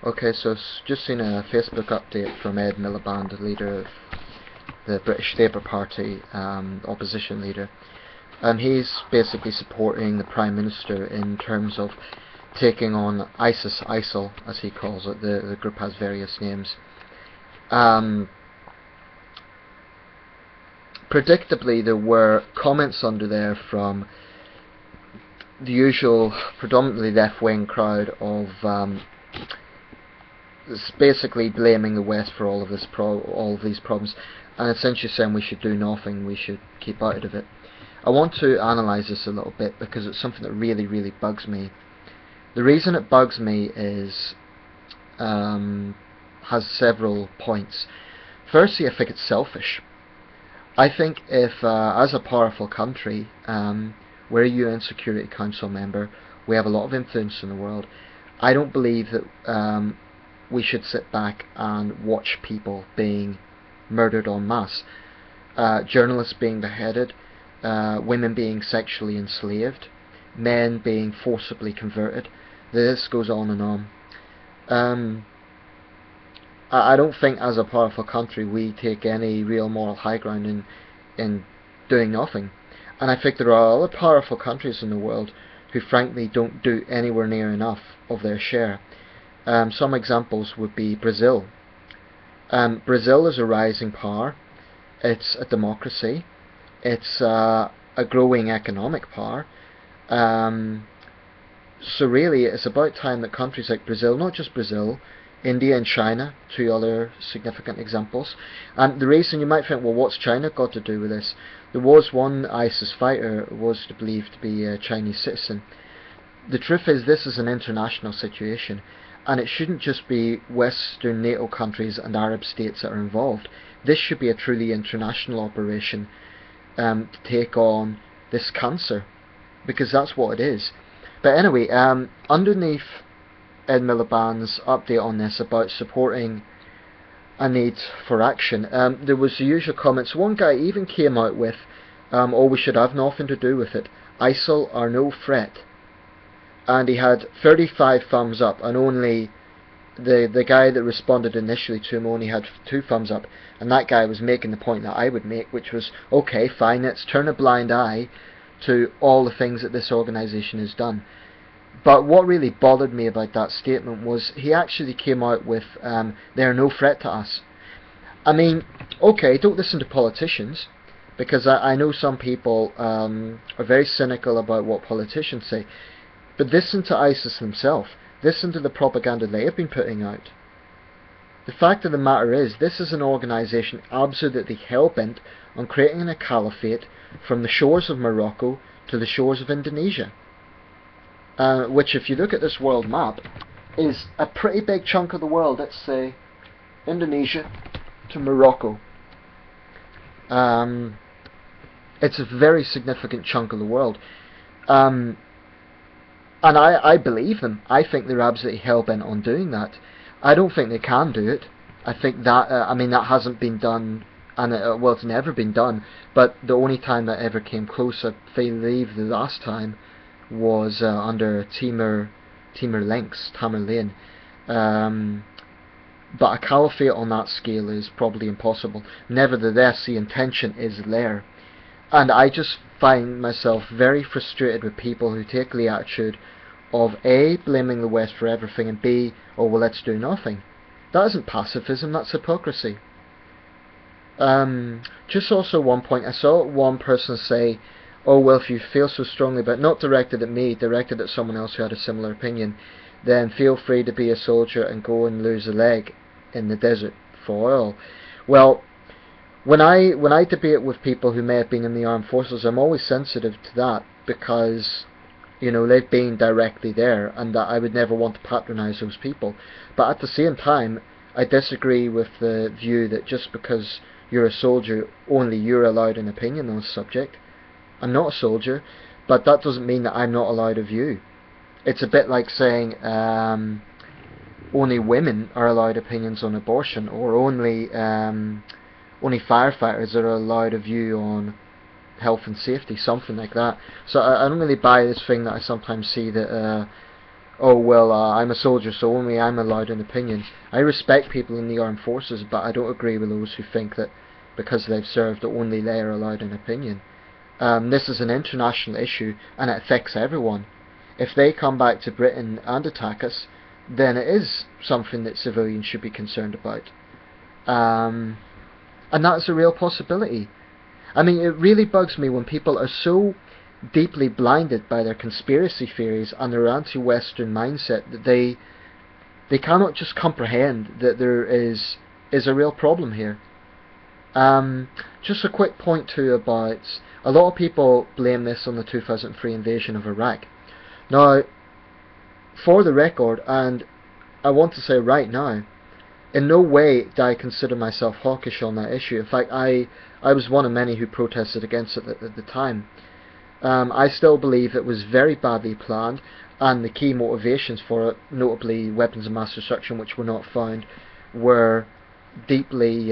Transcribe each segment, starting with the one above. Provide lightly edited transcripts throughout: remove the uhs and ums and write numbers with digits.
Okay, so just seen a Facebook update from Ed Miliband, the leader of the British Labour Party, opposition leader, and he's basically supporting the Prime Minister in terms of taking on ISIL, as he calls it. The group has various names. Predictably, there were comments under there from the usual, predominantly left-wing crowd of basically blaming the West for all of these problems, and essentially saying we should do nothing, we should keep out of it. I want to analyse this a little bit because it's something that really, really bugs me. The reason it bugs me is has several points. Firstly, I think it's selfish. I think if, as a powerful country, we're a UN Security Council member, we have a lot of influence in the world, I don't believe that we should sit back and watch people being murdered en masse. Journalists being beheaded, women being sexually enslaved, men being forcibly converted. The list goes on and on. I don't think as a powerful country we take any real moral high ground in doing nothing. And I think there are other powerful countries in the world who frankly don't do anywhere near enough of their share. Some examples would be Brazil. Brazil is a rising power. It's a democracy. It's a growing economic power. So really it's about time that countries like Brazil, not just Brazil, India and China, two other significant examples. And the reason you might think, well, what's China got to do with this? There was one ISIS fighter who was believed to be a Chinese citizen. The truth is, this is an international situation, and it shouldn't just be Western NATO countries and Arab states that are involved. This should be a truly international operation to take on this cancer, because that's what it is. But anyway, underneath Ed Miliband's update on this about supporting a need for action, there was the usual comments. One guy even came out with, oh, we should have nothing to do with it. ISIL are no threat. And he had 35 thumbs up, and only the guy that responded initially to him only had 2 thumbs up. And that guy was making the point that I would make, which was, okay, fine, let's turn a blind eye to all the things that this organisation has done. But what really bothered me about that statement was he actually came out with, they are no threat to us. I mean, okay, don't listen to politicians, because I know some people are very cynical about what politicians say, but listen to ISIS themselves. Listen to the propaganda they have been putting out. The fact of the matter is, this is an organisation absolutely hell-bent on creating a caliphate from the shores of Morocco to the shores of Indonesia. Which, if you look at this world map, is a pretty big chunk of the world. Let's say Indonesia to Morocco. It's a very significant chunk of the world. And I believe them. I think they're absolutely hell-bent on doing that. I don't think they can do it. I think that, I mean, that hasn't been done, and well, it's never been done, but the only time that ever came close, I believe the last time, was under Timur Lenk, Tamerlane. But a caliphate on that scale is probably impossible. Nevertheless, the intention is there. And I just find myself very frustrated with people who take the attitude of A, blaming the West for everything, and B, oh well, let's do nothing. That isn't pacifism, that's hypocrisy. Just also one point, I saw one person say, oh well, if you feel so strongly about, not directed at me, directed at someone else who had a similar opinion, then feel free to be a soldier and go and lose a leg in the desert for oil. Well, when I debate with people who may have been in the armed forces, I'm always sensitive to that, because, you know, they've been directly there, and that I would never want to patronise those people. But at the same time, I disagree with the view that just because you're a soldier, only you're allowed an opinion on the subject. I'm not a soldier, but that doesn't mean that I'm not allowed a view. It's a bit like saying only women are allowed opinions on abortion, or only firefighters are allowed a view on health and safety, something like that. So I don't really buy this thing that I sometimes see that oh well, I'm a soldier, so only I'm allowed an opinion. I respect people in the armed forces, but I don't agree with those who think that because they've served, only they are allowed an opinion. This is an international issue, and it affects everyone. If they come back to Britain and attack us, then it is something that civilians should be concerned about. And that's a real possibility. I mean, it really bugs me when people are so deeply blinded by their conspiracy theories and their anti-Western mindset that they cannot just comprehend that there is a real problem here. Just a quick point too about, a lot of people blame this on the 2003 invasion of Iraq. Now, for the record, and I want to say right now, in no way do I consider myself hawkish on that issue. In fact, I was one of many who protested against it at the time. I still believe it was very badly planned, and the key motivations for it, notably weapons of mass destruction which were not found, were deeply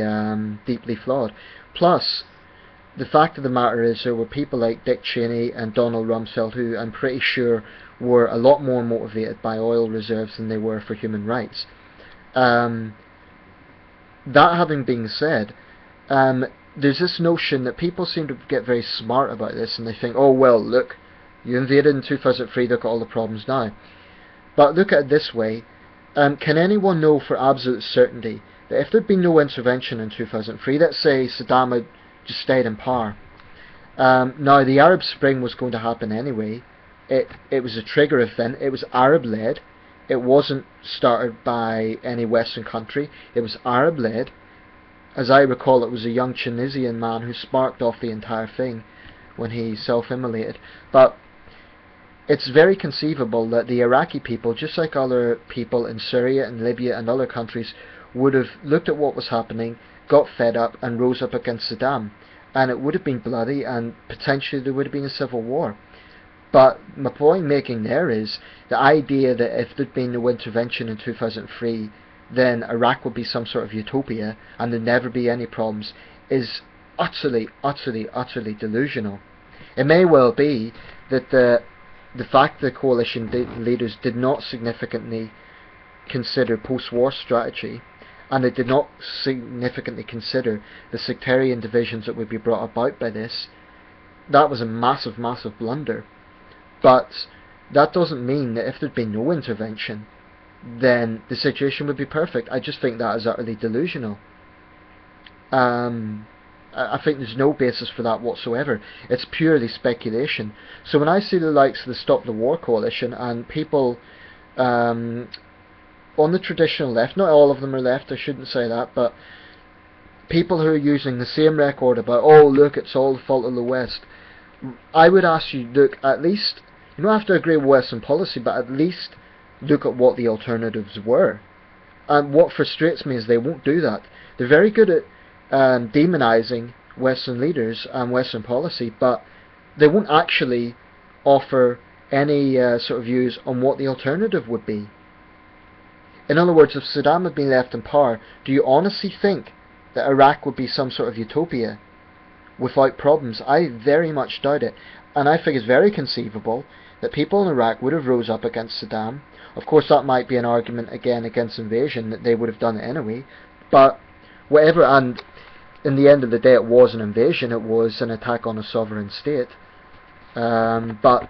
flawed. Plus, the fact of the matter is there were people like Dick Cheney and Donald Rumsfeld who I'm pretty sure were a lot more motivated by oil reserves than they were for human rights. That having been said, there's this notion that people seem to get very smart about this, and they think, oh well, look, you invaded in 2003, look at all the problems now. But look at it this way, can anyone know for absolute certainty that if there'd been no intervention in 2003, let's say Saddam had just stayed in power, now the Arab Spring was going to happen anyway, it was a trigger event, it was Arab-led, it wasn't started by any Western country, it was Arab-led. As I recall, it was a young Tunisian man who sparked off the entire thing when he self-immolated. But it's very conceivable that the Iraqi people, just like other people in Syria and Libya and other countries, would have looked at what was happening, got fed up and rose up against Saddam. And it would have been bloody, and potentially there would have been a civil war. But my point making there is the idea that if there'd been no intervention in 2003, then Iraq would be some sort of utopia and there'd never be any problems, is utterly delusional. It may well be that the fact the coalition leaders did not significantly consider post-war strategy, and they did not significantly consider the sectarian divisions that would be brought about by this, that was a massive blunder. But that doesn't mean that if there'd been no intervention, then the situation would be perfect. I just think that is utterly delusional. I think there's no basis for that whatsoever. It's purely speculation. So when I see the likes of the Stop the War coalition and people on the traditional left, not all of them are left, I shouldn't say that, but people who are using the same record about, oh look, it's all the fault of the West, I would ask you, look, at least, you don't have to agree with Western policy, but at least look at what the alternatives were. And what frustrates me is they won't do that. They're very good at demonising Western leaders and Western policy, but they won't actually offer any sort of views on what the alternative would be. In other words, if Saddam had been left in power, do you honestly think that Iraq would be some sort of utopia without problems? I very much doubt it. And I think it's very conceivable that people in Iraq would have rose up against Saddam. Of course, that might be an argument again against invasion, that they would have done it anyway. But whatever, and in the end of the day, it was an invasion. It was an attack on a sovereign state. But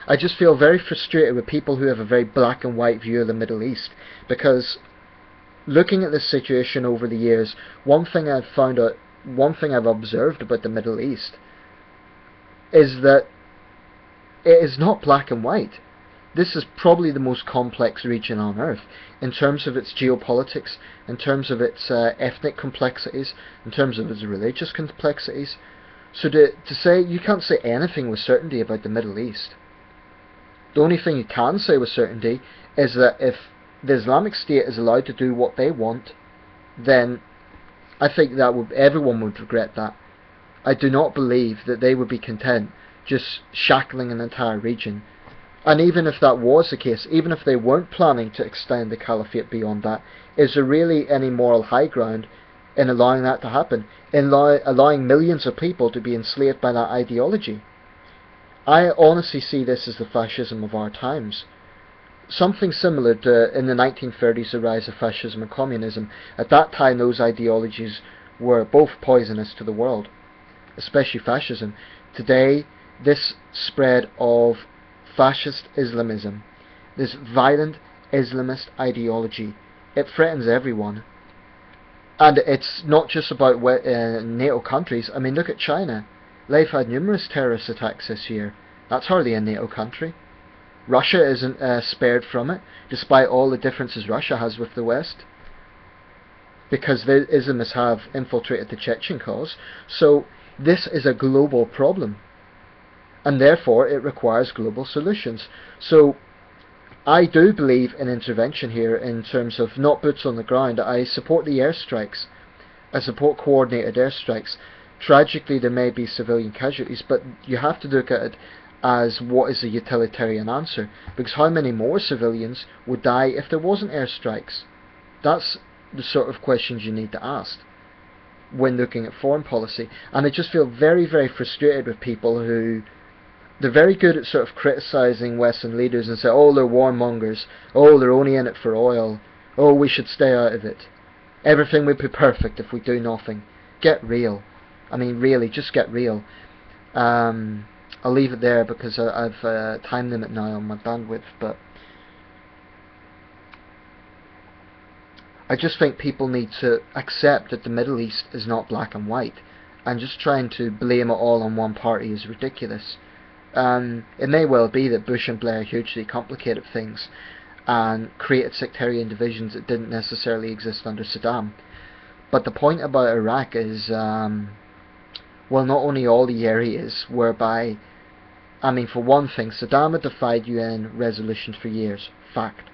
I just feel very frustrated with people who have a very black and white view of the Middle East, because looking at this situation over the years, one thing I've observed about the Middle East is that it is not black and white. This is probably the most complex region on Earth in terms of its geopolitics, in terms of its ethnic complexities, in terms of its religious complexities. So to say, you can't say anything with certainty about the Middle East. The only thing you can say with certainty is that if the Islamic State is allowed to do what they want, then I think that everyone would regret that. I do not believe that they would be content just shackling an entire region. And even if that was the case, even if they weren't planning to extend the caliphate beyond that, is there really any moral high ground in allowing that to happen, in allowing millions of people to be enslaved by that ideology? I honestly see this as the fascism of our times. Something similar to, in the 1930s, the rise of fascism and communism. At that time, those ideologies were both poisonous to the world, especially fascism. Today, this spread of fascist Islamism, this violent Islamist ideology, it threatens everyone. And it's not just about NATO countries. I mean, look at China. They've had numerous terrorist attacks this year. That's hardly a NATO country. Russia isn't spared from it, despite all the differences Russia has with the West, because the Islamists have infiltrated the Chechen cause. So this is a global problem, and therefore it requires global solutions. So I do believe in intervention here in terms of not boots on the ground. I support the airstrikes. I support coordinated airstrikes. Tragically, there may be civilian casualties, but you have to look at it as what is the utilitarian answer, because how many more civilians would die if there wasn't airstrikes? That's the sort of questions you need to ask when looking at foreign policy. And I just feel very, very frustrated with people who, they're very good at sort of criticising Western leaders and say, oh, they're warmongers, oh, they're only in it for oil, oh, we should stay out of it, everything would be perfect if we do nothing. Get real. I mean, really, just get real. I'll leave it there because I've a time limit now on my bandwidth, but I just think people need to accept that the Middle East is not black and white, and just trying to blame it all on one party is ridiculous. It may well be that Bush and Blair hugely complicated things and created sectarian divisions that didn't necessarily exist under Saddam. But the point about Iraq is, well, not only all the areas whereby, I mean, for one thing, Saddam had defied UN resolutions for years. Fact.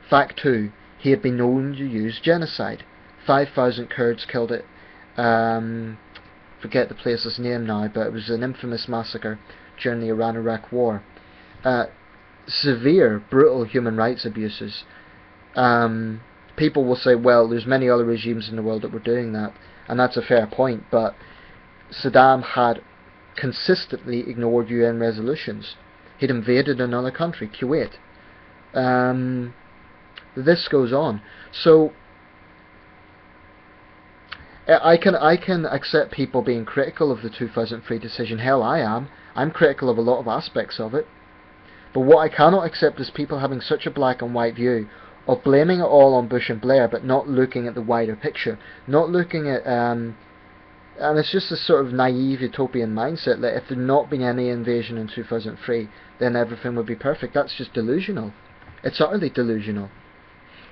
Fact 2, he had been known to use genocide. 5,000 Kurds killed it. Forget the place's name now, but it was an infamous massacre during the Iran-Iraq war. Severe, brutal human rights abuses. People will say, well, there's many other regimes in the world that were doing that, and that's a fair point, but Saddam had consistently ignored UN resolutions. He'd invaded another country, Kuwait. This goes on. So I can accept people being critical of the 2003 decision. Hell, I am. I'm critical of a lot of aspects of it. But what I cannot accept is people having such a black and white view of blaming it all on Bush and Blair, but not looking at the wider picture, not looking at and it's just this sort of naive utopian mindset that if there'd not been any invasion in 2003, then everything would be perfect. That's just delusional. It's utterly delusional.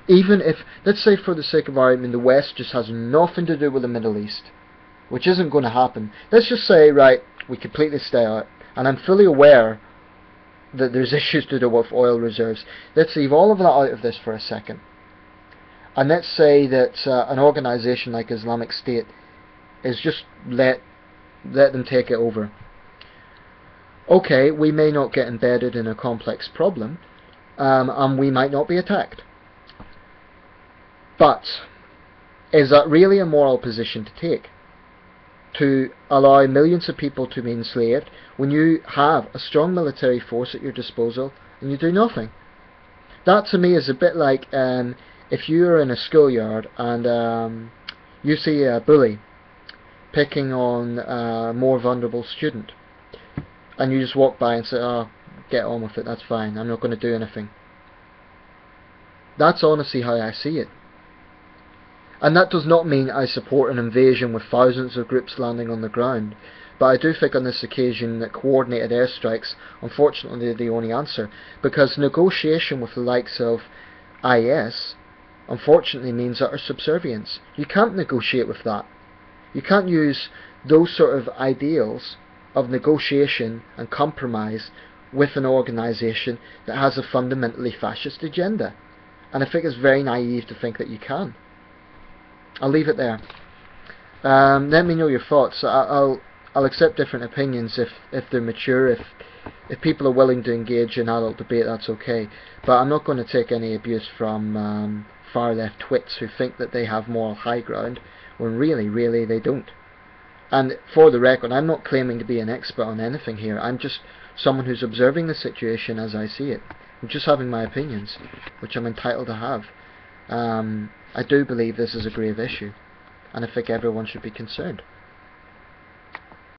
Even if, let's say for the sake of argument, the West just has nothing to do with the Middle East, which isn't going to happen. Let's just say, right, we completely stay out, and I'm fully aware that there's issues to do with oil reserves. Let's leave all of that out of this for a second. And let's say that an organisation like Islamic State is just let them take it over. Okay, we may not get embedded in a complex problem, and we might not be attacked. But is that really a moral position to take? To allow millions of people to be enslaved when you have a strong military force at your disposal and you do nothing? That to me is a bit like if you're in a schoolyard and you see a bully picking on a more vulnerable student, and you just walk by and say, oh, get on with it, that's fine, I'm not going to do anything. That's honestly how I see it. And that does not mean I support an invasion with thousands of groups landing on the ground, but I do think on this occasion that coordinated airstrikes, unfortunately, are the only answer, because negotiation with the likes of IS, unfortunately, means utter subservience. You can't negotiate with that. You can't use those sort of ideals of negotiation and compromise with an organisation that has a fundamentally fascist agenda. And I think it's very naive to think that you can. I'll leave it there. Let me know your thoughts. I'll accept different opinions if they're mature. If people are willing to engage in adult debate, that's okay. But I'm not going to take any abuse from far left twits who think that they have moral high ground when really they don't. And for the record, I'm not claiming to be an expert on anything here. I'm just someone who's observing the situation as I see it, I'm just having my opinions, which I'm entitled to have. I do believe this is a grave issue, and I think everyone should be concerned.